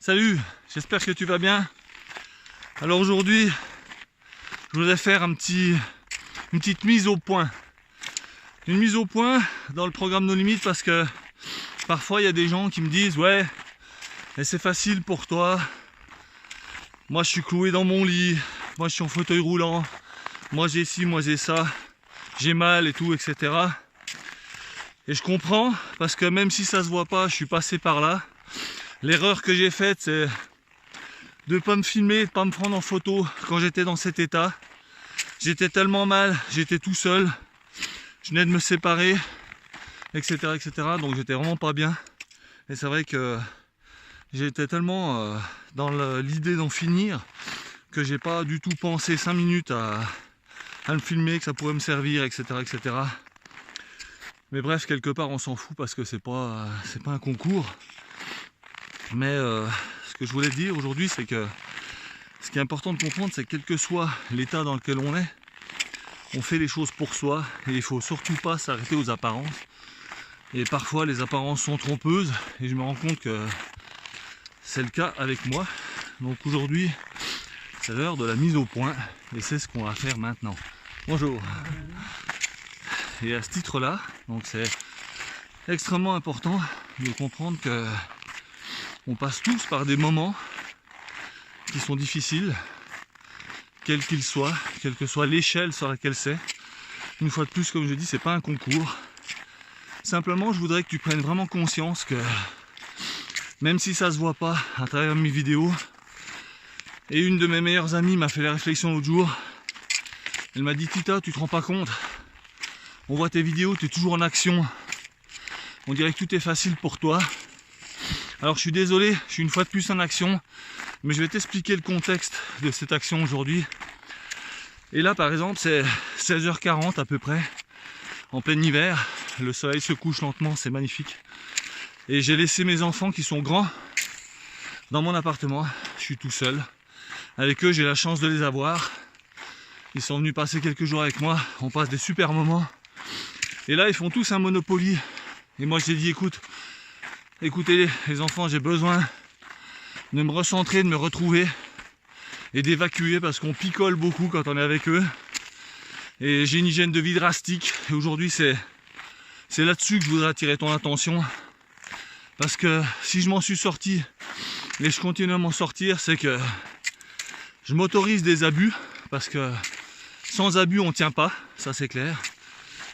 Salut, j'espère que tu vas bien. Alors aujourd'hui, je voudrais faire une petite mise au point. Une mise au point dans le programme No Limit parce que parfois il y a des gens qui me disent ouais, c'est facile pour toi. Moi je suis cloué dans mon lit, moi je suis en fauteuil roulant, moi j'ai ci, moi j'ai ça, j'ai mal et tout, etc. Et je comprends parce que même si ça se voit pas, je suis passé par là. L'erreur que j'ai faite, c'est de ne pas me filmer, de ne pas me prendre en photo quand j'étais dans cet état. J'étais tellement mal, j'étais tout seul, je venais de me séparer, etc. etc. Donc j'étais vraiment pas bien. Et c'est vrai que j'étais tellement dans l'idée d'en finir que j'ai pas du tout pensé 5 minutes à me filmer, que ça pourrait me servir, etc. etc. Mais bref, quelque part on s'en fout parce que c'est pas un concours. Mais ce que je voulais dire aujourd'hui, c'est que ce qui est important de comprendre, c'est que quel que soit l'état dans lequel on est, on fait les choses pour soi et il ne faut surtout pas s'arrêter aux apparences. Et parfois les apparences sont trompeuses et je me rends compte que c'est le cas avec moi. Donc aujourd'hui, c'est l'heure de la mise au point et c'est ce qu'on va faire maintenant. Bonjour. Et à ce titre-là, donc c'est extrêmement important de comprendre que on passe tous par des moments qui sont difficiles, quels qu'ils soient, quelle que soit l'échelle sur laquelle c'est. Une fois de plus, comme je dis, c'est pas un concours. Simplement, je voudrais que tu prennes vraiment conscience que même si ça se voit pas à travers mes vidéos, et une de mes meilleures amies m'a fait la réflexion l'autre jour, elle m'a dit Tita, tu te rends pas compte, on voit tes vidéos, tu es toujours en action, on dirait que tout est facile pour toi. Alors je suis désolé, je suis une fois de plus en action, mais je vais t'expliquer le contexte de cette action aujourd'hui. Et là par exemple c'est 16h40 à peu près, en plein hiver, le soleil se couche lentement, c'est magnifique. Et j'ai laissé mes enfants qui sont grands dans mon appartement, je suis tout seul. Avec eux j'ai la chance de les avoir, ils sont venus passer quelques jours avec moi, on passe des super moments. Et là ils font tous un Monopoly, et moi j'ai dit écoutez les enfants, j'ai besoin de me recentrer, de me retrouver et d'évacuer parce qu'on picole beaucoup quand on est avec eux. Et j'ai une hygiène de vie drastique. Et aujourd'hui c'est là-dessus que je voudrais attirer ton attention. Parce que si je m'en suis sorti et je continue à m'en sortir, c'est que je m'autorise des abus. Parce que sans abus on tient pas, ça c'est clair.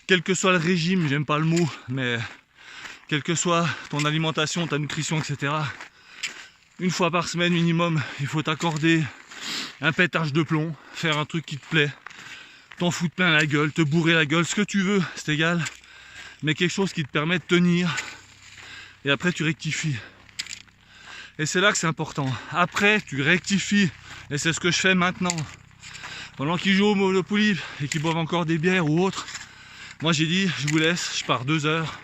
Quel que soit le régime, j'aime pas le mot, mais quelle que soit ton alimentation, ta nutrition, etc. Une fois par semaine minimum, il faut t'accorder un pétage de plomb, faire un truc qui te plaît, t'en foutre plein la gueule, te bourrer la gueule, ce que tu veux, c'est égal, mais quelque chose qui te permet de tenir, et après tu rectifies. Et c'est là que c'est important. Après, tu rectifies, et c'est ce que je fais maintenant. Pendant qu'ils jouent au Monopoly et qu'ils boivent encore des bières ou autre, moi j'ai dit, je vous laisse, je pars 2 heures.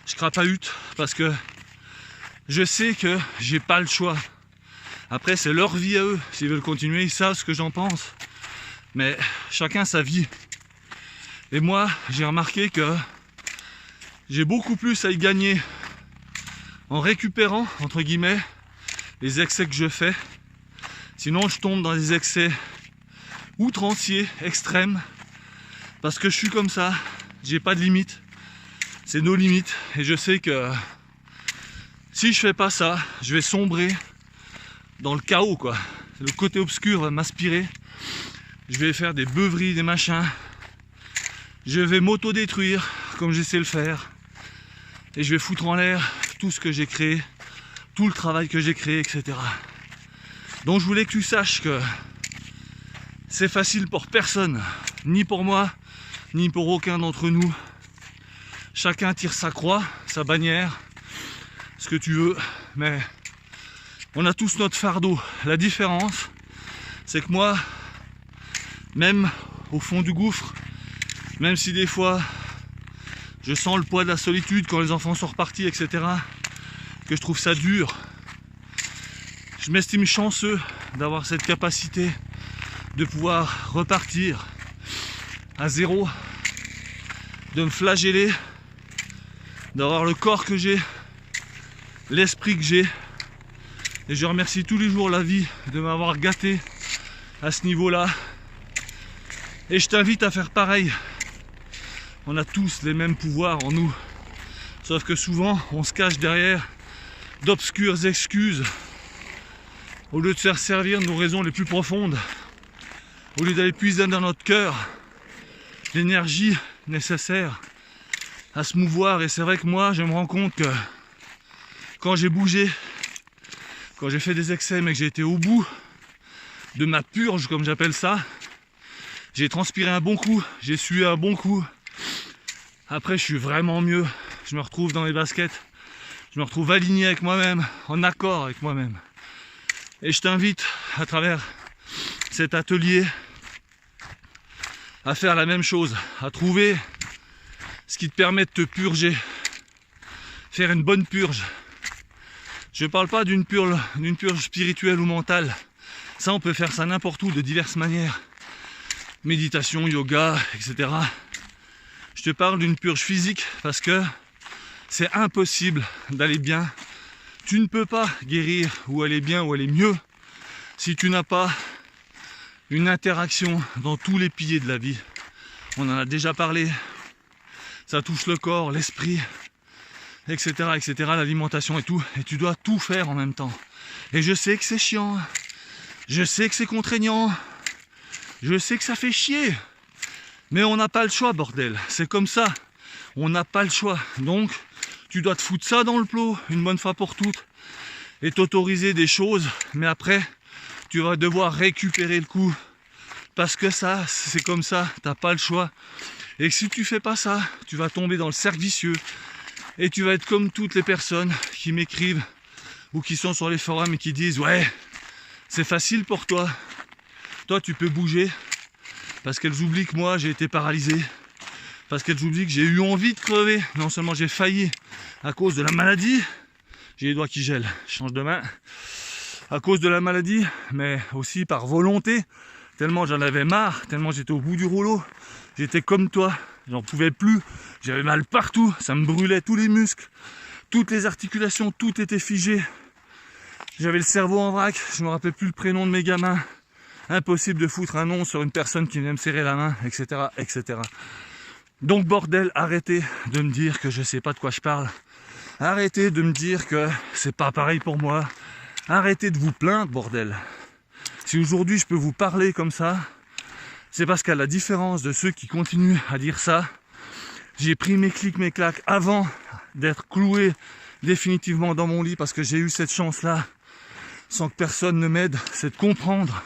Je crapahute parce que je sais que j'ai pas le choix. Après c'est leur vie à eux, s'ils veulent continuer, ils savent ce que j'en pense. Mais chacun sa vie. Et moi j'ai remarqué que j'ai beaucoup plus à y gagner en récupérant entre guillemets les excès que je fais. Sinon je tombe dans des excès outranciers, extrêmes, parce que je suis comme ça, j'ai pas de limite. C'est nos limites et je sais que si je fais pas ça, je vais sombrer dans le chaos quoi. Le côté obscur va m'aspirer. Je vais faire des beuveries, des machins. Je vais m'auto-détruire comme j'essaie de le faire. Et je vais foutre en l'air tout ce que j'ai créé, tout le travail que j'ai créé, etc. Donc je voulais que tu saches que c'est facile pour personne, ni pour moi, ni pour aucun d'entre nous. Chacun tire sa croix, sa bannière, ce que tu veux, mais on a tous notre fardeau. La différence, c'est que moi, même au fond du gouffre, même si des fois je sens le poids de la solitude quand les enfants sont repartis, etc., que je trouve ça dur, je m'estime chanceux d'avoir cette capacité de pouvoir repartir à zéro, de me flageller, d'avoir le corps que j'ai, l'esprit que j'ai, Et je remercie tous les jours la vie de m'avoir gâté à ce niveau-là. Et je t'invite à faire pareil. On a tous les mêmes pouvoirs en nous. Sauf que souvent, on se cache derrière d'obscures excuses. Au lieu de faire servir nos raisons les plus profondes, au lieu d'aller puiser dans notre cœur l'énergie nécessaire à se mouvoir. Et c'est vrai que moi, je me rends compte que quand j'ai bougé, quand j'ai fait des excès, mais que j'ai été au bout de ma purge, comme j'appelle ça, j'ai transpiré un bon coup, j'ai sué un bon coup. Après, je suis vraiment mieux. Je me retrouve dans les baskets. Je me retrouve aligné avec moi-même, en accord avec moi-même. Et je t'invite, à travers cet atelier, à faire la même chose, à trouver ce qui te permet de te purger. Faire une bonne purge. Je ne parle pas d'une purge spirituelle ou mentale. Ça, on peut faire ça n'importe où, de diverses manières. Méditation, yoga, etc. Je te parle d'une purge physique parce que c'est impossible d'aller bien. Tu ne peux pas guérir ou aller bien ou aller mieux si tu n'as pas une interaction dans tous les piliers de la vie. On en a déjà parlé. Ça touche le corps, l'esprit, etc., etc., l'alimentation et tout. Et tu dois tout faire en même temps. Et je sais que c'est chiant. Je sais que c'est contraignant. Je sais que ça fait chier. Mais on n'a pas le choix, bordel. C'est comme ça. On n'a pas le choix. Donc, tu dois te foutre ça dans le plot, une bonne fois pour toutes, et t'autoriser des choses. Mais après, tu vas devoir récupérer le coup. Parce que ça, c'est comme ça. T'as pas le choix. Et si tu fais pas ça, tu vas tomber dans le cercle vicieux. Et tu vas être comme toutes les personnes qui m'écrivent ou qui sont sur les forums et qui disent « Ouais, c'est facile pour toi. Toi, tu peux bouger. » Parce qu'elles oublient que moi, j'ai été paralysé. Parce qu'elles oublient que j'ai eu envie de crever. Non seulement j'ai failli à cause de la maladie. J'ai les doigts qui gèlent. Je change de main. À cause de la maladie, mais aussi par volonté. Tellement j'en avais marre. Tellement j'étais au bout du rouleau. J'étais comme toi. J'en pouvais plus. J'avais mal partout. Ça me brûlait tous les muscles. Toutes les articulations. Tout était figé. J'avais le cerveau en vrac. Je me rappelais plus le prénom de mes gamins. Impossible de foutre un nom sur une personne qui vient me serrer la main, etc., etc. Donc bordel, arrêtez de me dire que je sais pas de quoi je parle. Arrêtez de me dire que c'est pas pareil pour moi. Arrêtez de vous plaindre, bordel. Si aujourd'hui je peux vous parler comme ça, c'est parce qu'à la différence de ceux qui continuent à dire ça, j'ai pris mes clics, mes claques avant d'être cloué définitivement dans mon lit parce que j'ai eu cette chance-là, sans que personne ne m'aide, c'est de comprendre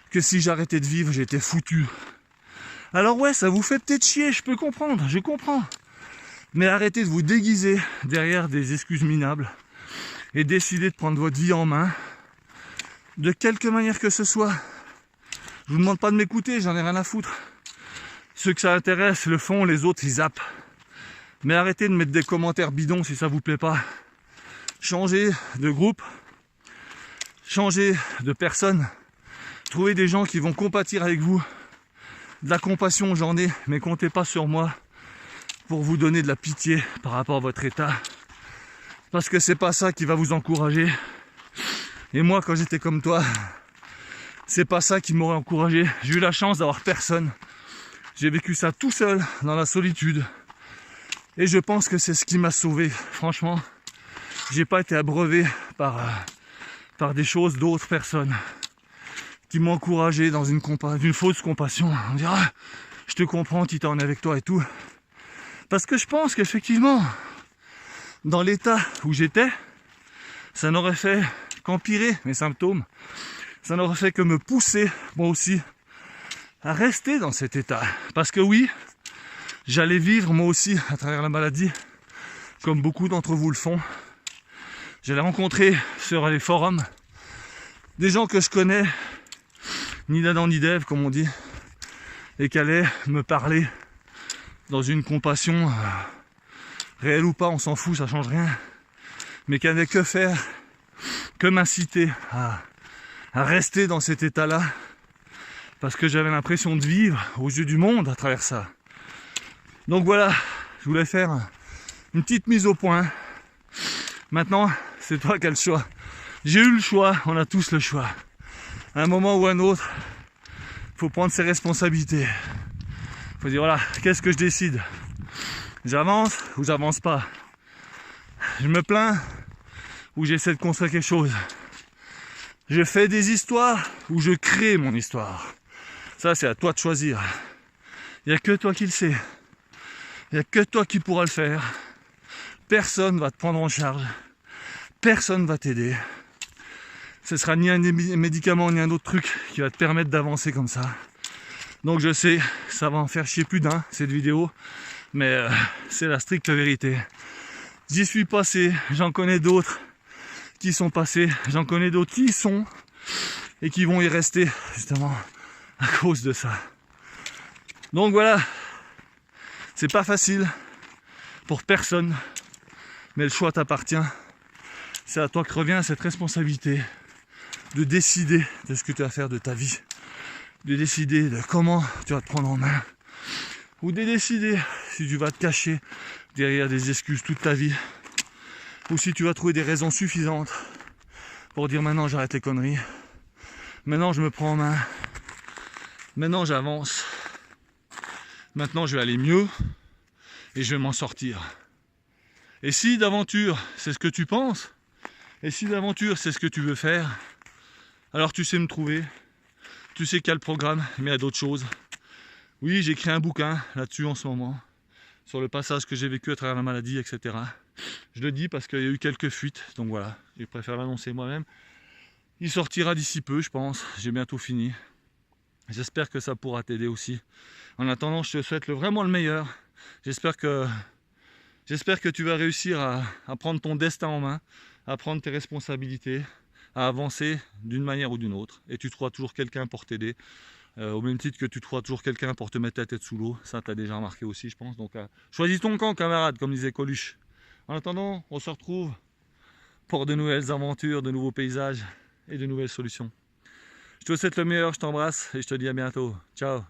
que si j'arrêtais de vivre, j'étais foutu. Alors ouais, ça vous fait peut-être chier, je peux comprendre, je comprends. Mais arrêtez de vous déguiser derrière des excuses minables et décidez de prendre votre vie en main, de quelque manière que ce soit. Je vous demande pas de m'écouter, j'en ai rien à foutre. Ceux que ça intéresse le font, les autres ils zappent. Mais arrêtez de mettre des commentaires bidons si ça vous plaît pas. Changez de groupe, changez de personne. Trouvez des gens qui vont compatir avec vous. De la compassion, j'en ai, mais comptez pas sur moi pour vous donner de la pitié par rapport à votre état. Parce que c'est pas ça qui va vous encourager. Et moi, quand j'étais comme toi, c'est pas ça qui m'aurait encouragé. J'ai eu la chance d'avoir personne. J'ai vécu ça tout seul, dans la solitude. Et je pense que c'est ce qui m'a sauvé. Franchement, j'ai pas été abreuvé par des choses d'autres personnes qui m'ont encouragé dans une fausse compassion. On dira, ah, je te comprends, Titan, on est avec toi et tout. Parce que je pense qu'effectivement, dans l'état où j'étais, ça n'aurait fait qu'empirer mes symptômes. Ça n'aurait fait que me pousser, moi aussi, à rester dans cet état. Parce que oui, j'allais vivre moi aussi à travers la maladie, comme beaucoup d'entre vous le font. J'allais rencontrer sur les forums des gens que je connais, ni d'Adam ni d'Ève, comme on dit, et qui allaient me parler dans une compassion réelle ou pas, on s'en fout, ça change rien, mais qui n'avaient que faire, que m'inciter à rester dans cet état-là, parce que j'avais l'impression de vivre aux yeux du monde à travers ça. Donc voilà, je voulais faire une petite mise au point. Maintenant, c'est toi qui as le choix. J'ai eu le choix, on a tous le choix. À un moment ou à un autre, il faut prendre ses responsabilités. Il faut dire voilà, qu'est-ce que je décide? J'avance ou j'avance pas? Je me plains ou j'essaie de construire quelque chose? Je fais des histoires ou je crée mon histoire? Ça, c'est à toi de choisir. Il n'y a que toi qui le sais. Il n'y a que toi qui pourras le faire. Personne ne va te prendre en charge. Personne ne va t'aider. Ce sera ni un médicament ni un autre truc qui va te permettre d'avancer comme ça. Donc je sais, ça va en faire chier plus d'un, cette vidéo. Mais c'est la stricte vérité. J'y suis passé, j'en connais d'autres qui sont passés, j'en connais d'autres qui y sont et qui vont y rester justement à cause de ça. Donc voilà, c'est pas facile pour personne, mais le choix t'appartient. C'est à toi que revient cette responsabilité de décider de ce que tu vas faire de ta vie, de décider de comment tu vas te prendre en main, ou de décider si tu vas te cacher derrière des excuses toute ta vie, ou si tu vas trouver des raisons suffisantes pour dire maintenant j'arrête les conneries, maintenant je me prends en main, maintenant j'avance, maintenant je vais aller mieux et je vais m'en sortir. Et si d'aventure c'est ce que tu penses, et si d'aventure c'est ce que tu veux faire, alors tu sais me trouver, tu sais qu'il y a le programme, mais il y a d'autres choses. Oui, j'ai écrit un bouquin là-dessus en ce moment, sur le passage que j'ai vécu à travers la maladie, etc. Je le dis parce qu'il y a eu quelques fuites, donc voilà, je préfère l'annoncer moi-même. Il sortira d'ici peu, je pense, j'ai bientôt fini. J'espère que ça pourra t'aider aussi. En attendant, je te souhaite vraiment le meilleur. J'espère que tu vas réussir à prendre ton destin en main, à prendre tes responsabilités, à avancer d'une manière ou d'une autre. Et tu trouveras toujours quelqu'un pour t'aider. Au même titre que tu trouveras toujours quelqu'un pour te mettre la tête sous l'eau. Ça, tu as déjà remarqué aussi, je pense. Donc, choisis ton camp, camarade, comme disait Coluche. En attendant, on se retrouve pour de nouvelles aventures, de nouveaux paysages et de nouvelles solutions. Je te souhaite le meilleur, je t'embrasse et je te dis à bientôt. Ciao.